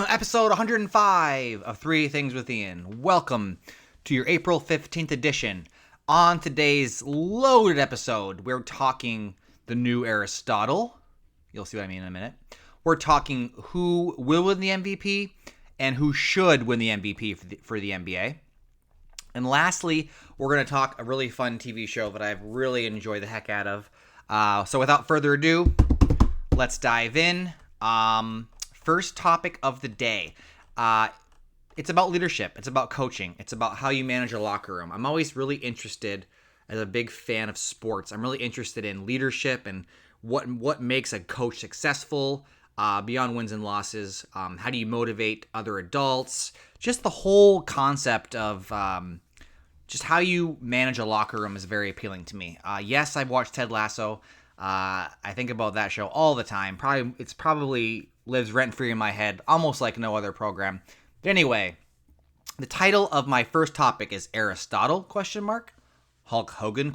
episode 105 of Three Things with Ian. Welcome to your April 15th edition. On today's loaded episode, we're talking the new Aristotle. You'll see what I mean in a minute. We're talking who will win the MVP and who should win the MVP for the NBA. And lastly, we're going to talk a really fun TV show that I've really enjoyed the heck out of. So without further ado, let's dive in. First topic of the day. It's about leadership. It's about coaching. It's about how you manage a locker room. I'm always really interested, as a big fan of sports, I'm really interested in leadership and what makes a coach successful beyond wins and losses. How do you motivate other adults? Just the whole concept of just how you manage a locker room is very appealing to me. Yes, I've watched Ted Lasso. I think about that show all the time. It's probably lives rent-free in my head, almost like no other program. But anyway, the title of my first topic is Aristotle, ? Hulk Hogan, ?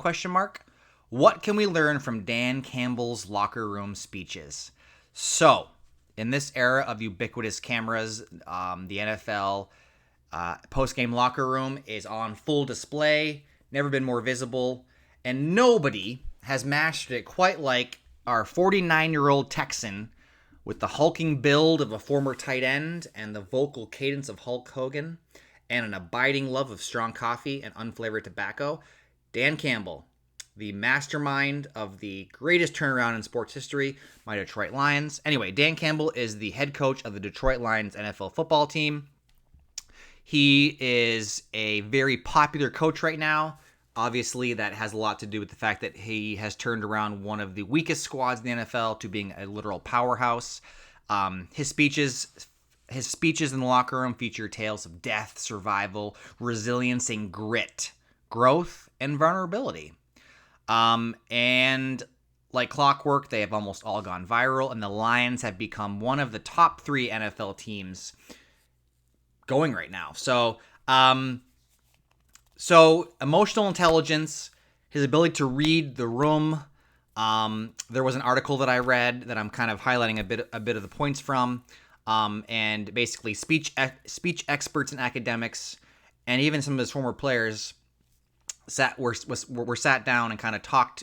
What can we learn from Dan Campbell's locker room speeches? So, in this era of ubiquitous cameras, the NFL post-game locker room is on full display, never been more visible, and nobody has mastered it quite like our 49-year-old Texan with the hulking build of a former tight end and the vocal cadence of Hulk Hogan and an abiding love of strong coffee and unflavored tobacco. Dan Campbell, the mastermind of the greatest turnaround in sports history, my Detroit Lions. Anyway, Dan Campbell is the head coach of the Detroit Lions NFL football team. He is a very popular coach right now. Obviously, that has a lot to do with the fact that he has turned around one of the weakest squads in the NFL to being a literal powerhouse. His speeches in the locker room feature tales of death, survival, resilience, and grit, growth, and vulnerability. And like clockwork, they have almost all gone viral, and the Lions have become one of the top 3 NFL teams going right now. So emotional intelligence, his ability to read the room. There was an article that I read that I'm kind of highlighting a bit of the points from, and basically speech experts and academics, and even some of his former players were sat down and kind of talked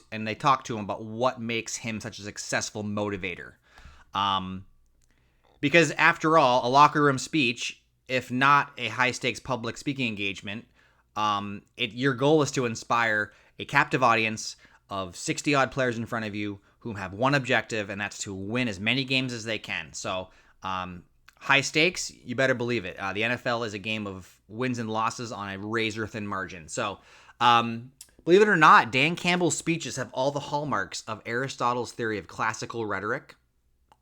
to him about what makes him such a successful motivator. Because after all, a locker room speech, if not a high stakes public speaking engagement, your goal is to inspire a captive audience of 60 odd players in front of you who have one objective, and that's to win as many games as they can. So, high stakes, you better believe it. The NFL is a game of wins and losses on a razor thin margin. So, believe it or not, Dan Campbell's speeches have all the hallmarks of Aristotle's theory of classical rhetoric.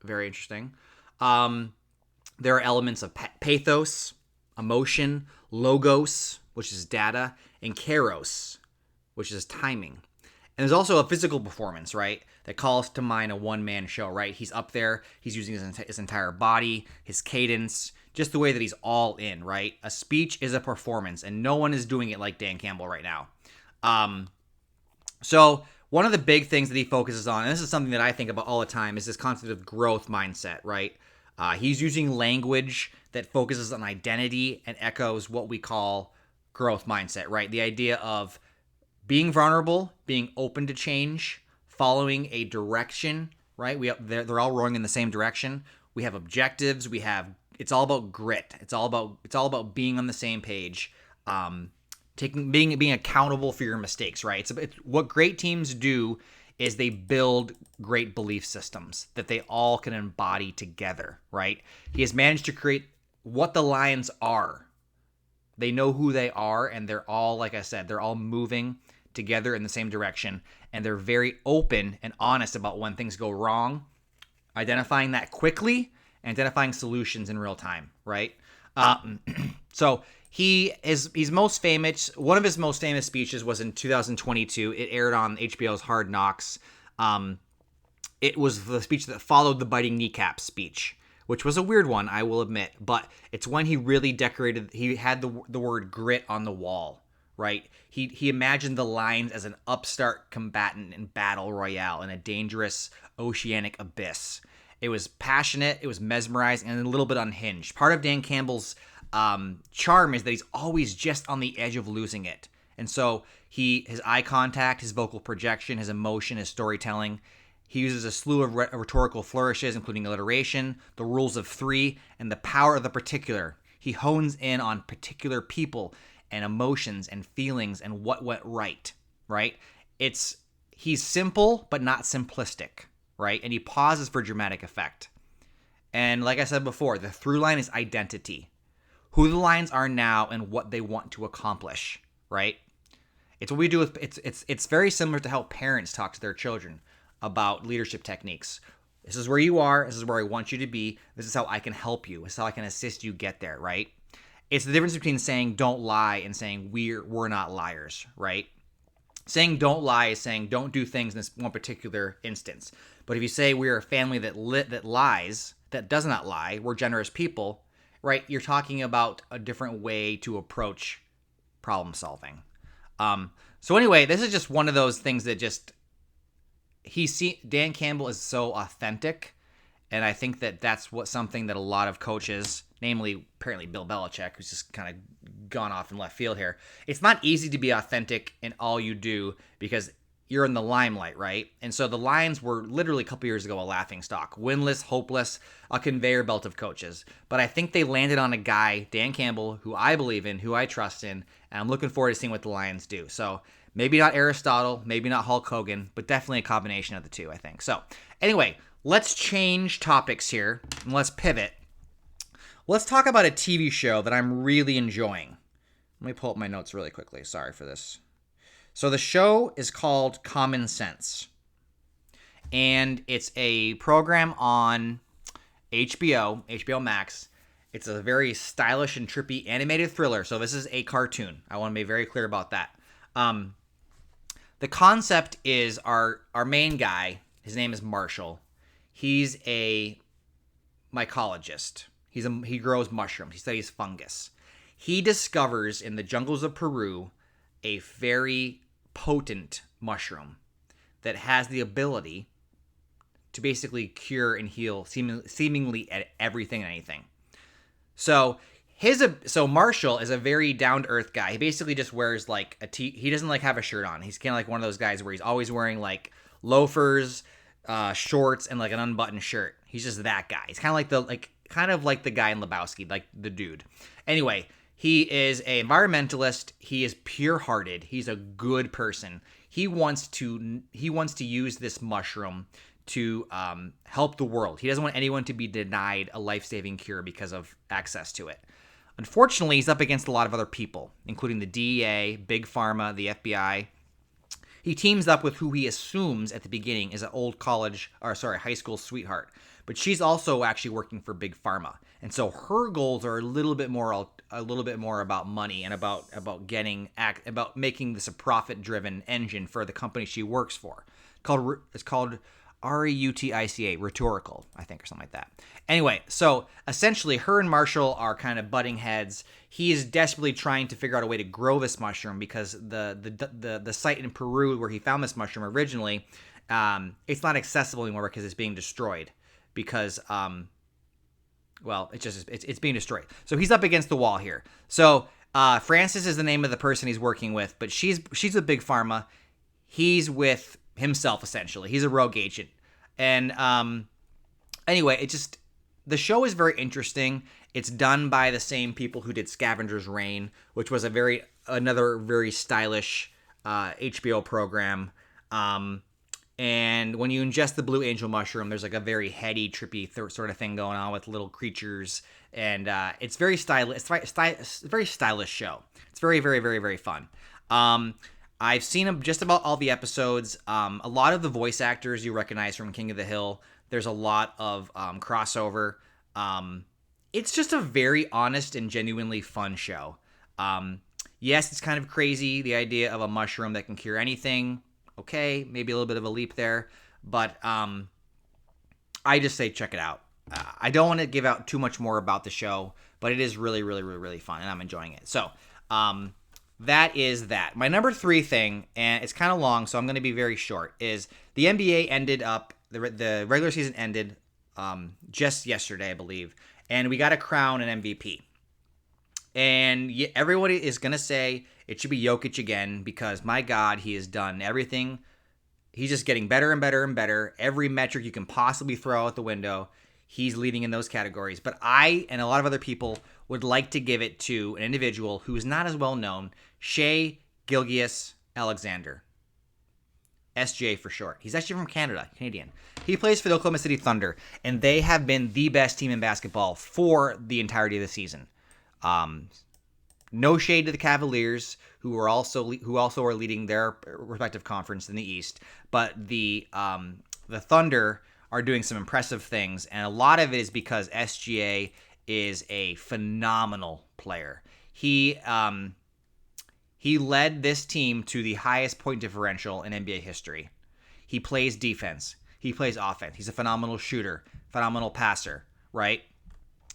Very interesting. There are elements of pathos, emotion, logos, which is data, and kairos, which is timing. And there's also a physical performance, right, that calls to mind a one-man show, right? He's up there, he's using his entire body, his cadence, just the way that he's all in, right? A speech is a performance, and no one is doing it like Dan Campbell right now. So one of the big things that he focuses on, and this is something that I think about all the time, is this concept of growth mindset, right? He's using language that focuses on identity and echoes what we call growth mindset, right? The idea of being vulnerable, being open to change, following a direction, right? They're all rowing in the same direction. We have objectives. It's all about grit. It's all about being on the same page, being accountable for your mistakes, right? It's what great teams do is they build great belief systems that they all can embody together, right? He has managed to create what the Lions are. They know who they are, and they're all, like I said, they're all moving together in the same direction, and they're very open and honest about when things go wrong, identifying that quickly, and identifying solutions in real time, right? So he's most famous. One of his most famous speeches was in 2022. It aired on HBO's Hard Knocks. It was the speech that followed the biting kneecap speech, which was a weird one, I will admit, but it's when he really he had the word grit on the wall, right? He imagined the Lions as an upstart combatant in battle royale in a dangerous oceanic abyss. It was passionate, it was mesmerizing, and a little bit unhinged. Part of Dan Campbell's charm is that he's always just on the edge of losing it. And so his eye contact, his vocal projection, his emotion, his storytelling, he uses a slew of rhetorical flourishes, including alliteration, the rules of three, and the power of the particular. He hones in on particular people and emotions and feelings and what went right, right? He's simple, but not simplistic, right? And he pauses for dramatic effect. And like I said before, the through line is identity. Who the lines are now and what they want to accomplish, right? It's what we do with, it's very similar to how parents talk to their children about leadership techniques. This is where you are. This is where I want you to be. This is how I can help you. This is how I can assist you get there, right? It's the difference between saying don't lie and saying we're not liars, right? Saying don't lie is saying don't do things in this one particular instance. But if you say we're a family that lies, that does not lie, we're generous people, right? You're talking about a different way to approach problem solving. So anyway, this is just one of those things that just Dan Campbell is so authentic, and I think that that's something that a lot of coaches, namely apparently Bill Belichick, who's just kind of gone off in left field here. It's not easy to be authentic in all you do because you're in the limelight, right? And so the Lions were literally a couple years ago a laughingstock, winless, hopeless, a conveyor belt of coaches. But I think they landed on a guy, Dan Campbell, who I believe in, who I trust in, and I'm looking forward to seeing what the Lions do. So maybe not Aristotle, maybe not Hulk Hogan, but definitely a combination of the two, I think. So anyway, let's change topics here and let's pivot. Let's talk about a TV show that I'm really enjoying. Let me pull up my notes really quickly. Sorry for this. So the show is called Common Sense, and it's a program on HBO Max. It's a very stylish and trippy animated thriller. So this is a cartoon. I want to be very clear about that. The concept is our main guy, his name is Marshall. He's a mycologist. He grows mushrooms. He studies fungus. He discovers in the jungles of Peru a very potent mushroom that has the ability to basically cure and heal seemingly at everything and anything. So Marshall is a very down-to-earth guy. He basically just wears like he doesn't like have a shirt on. He's kind of like one of those guys where he's always wearing like loafers, shorts, and like an unbuttoned shirt. He's just that guy. He's kind of like the guy in Lebowski, like the dude. Anyway, he is an environmentalist. He is pure-hearted. He's a good person. He wants to use this mushroom to help the world. He doesn't want anyone to be denied a life-saving cure because of access to it. Unfortunately, he's up against a lot of other people, including the DEA, Big Pharma, the FBI. He teams up with who he assumes at the beginning is an high school sweetheart. But she's also actually working for Big Pharma. And so her goals are a little bit more about money and about making this a profit-driven engine for the company she works for. It's called REUTICA, Rhetorical, I think, or something like that. Anyway, so essentially her and Marshall are kind of butting heads. He is desperately trying to figure out a way to grow this mushroom because the site in Peru where he found this mushroom originally, it's not accessible anymore because it's being destroyed. Because it's being destroyed. So he's up against the wall here. So Francis is the name of the person he's working with, but she's with Big Pharma. He's with himself, essentially. He's a rogue agent. And anyway, the show is very interesting. It's done by the same people who did Scavenger's Reign, which was another very stylish HBO program. And when you ingest the blue angel mushroom, there's like a very heady, trippy sort of thing going on with little creatures, and it's very stylish. It's a very stylish show. It's very, very, very, very fun. I've seen just about all the episodes. A lot of the voice actors you recognize from King of the Hill. There's a lot of crossover. It's just a very honest and genuinely fun show. Yes, it's kind of crazy, the idea of a mushroom that can cure anything. Okay, maybe a little bit of a leap there, but I just say check it out. I don't want to give out too much more about the show, but it is really, really, really, really fun, and I'm enjoying it. So that is that. My number 3 thing, and it's kind of long, so I'm going to be very short, is the NBA ended up, the regular season ended just yesterday, I believe, and we got to crown an MVP. And everybody is going to say it should be Jokic again because, my God, he has done everything. He's just getting better and better and better. Every metric you can possibly throw out the window, he's leading in those categories. But I and a lot of other people would like to give it to an individual who is not as well known, Shai Gilgeous-Alexander. SGA for short. He's actually from Canada, Canadian. He plays for the Oklahoma City Thunder, and they have been the best team in basketball for the entirety of the season. No shade to the Cavaliers, who also are leading their respective conference in the East, but the Thunder are doing some impressive things, and a lot of it is because SGA is a phenomenal player. He led this team to the highest point differential in NBA history. He plays defense. He plays offense. He's a phenomenal shooter, phenomenal passer, right?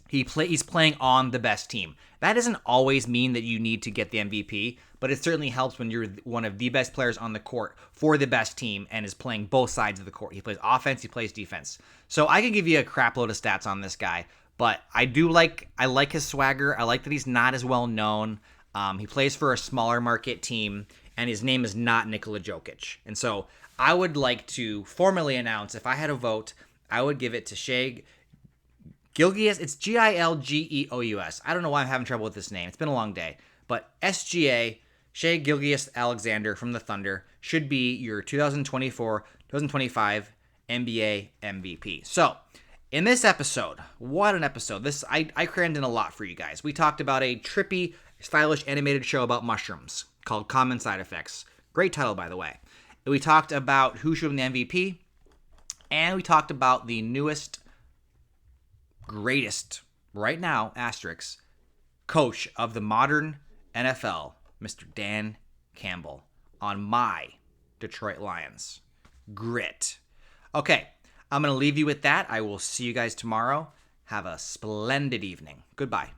He's playing on the best team. That doesn't always mean that you need to get the MVP, but it certainly helps when you're one of the best players on the court for the best team and is playing both sides of the court. He plays offense, he plays defense. So I can give you a crap load of stats on this guy, but I like his swagger. I like that he's not as well known. He plays for a smaller market team, and his name is not Nikola Jokic. And so I would like to formally announce, if I had a vote, I would give it to Shai Gilgeous. It's Gilgeous. I don't know why I'm having trouble with this name. It's been a long day. But SGA, Shai Gilgeous-Alexander from the Thunder, should be your 2024-2025 NBA MVP. So, in this episode, what an episode. I crammed in a lot for you guys. We talked about a trippy, stylish animated show about mushrooms called Common Side Effects. Great title, by the way. We talked about who should win the MVP, and we talked about the newest, greatest, right now, asterisk, coach of the modern NFL, Mr. Dan Campbell, on my Detroit Lions. Grit. Okay, I'm going to leave you with that. I will see you guys tomorrow. Have a splendid evening. Goodbye.